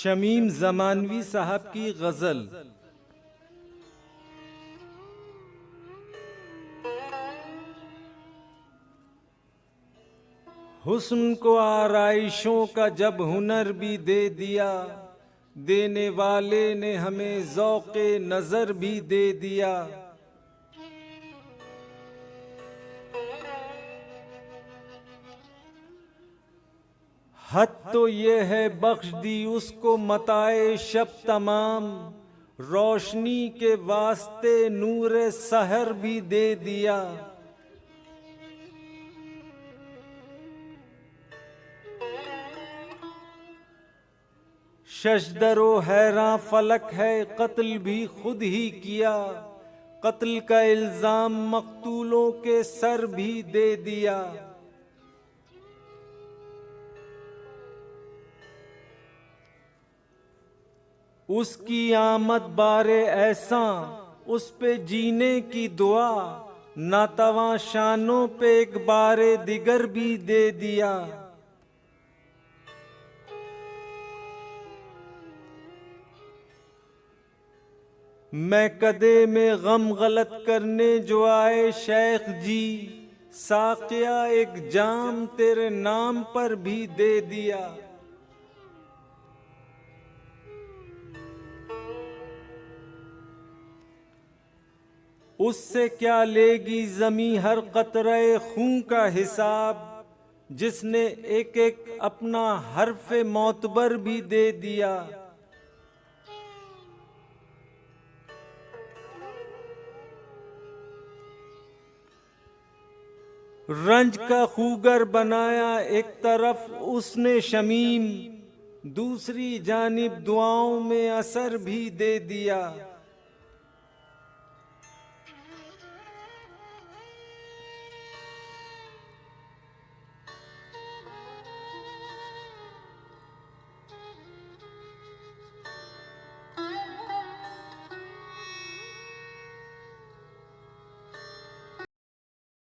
शमीम ज़मानवी साहब की गज़ल। हुस्न को आराइशों का जब हुनर भी दे दिया, देने वाले ने हमें ज़ौक़े नज़र भी दे दिया। हद तो ये है बख्श दी उसको मताए शब तमाम, रोशनी के वास्ते नूरे सहर भी दे दिया। शशदरो हैरां फलक है कत्ल भी खुद ही किया, कत्ल का इल्जाम मकतूलों के सर भी दे दिया। उसकी आमद बारे ऐसा उस पे जीने की दुआ, नातवा शानों पे एक बारे दिगर भी दे दिया। मैं कदे में गम गलत करने जो आए शेख जी, साकिया एक जाम तेरे नाम पर भी दे दिया। उससे क्या लेगी ज़मीं हर कतरे खून का हिसाब, जिसने एक एक अपना हर्फ़े मोतबर भी दे दिया। रंज का खूगर बनाया एक तरफ उसने शमीम, दूसरी जानिब दुआओं में असर भी दे दिया।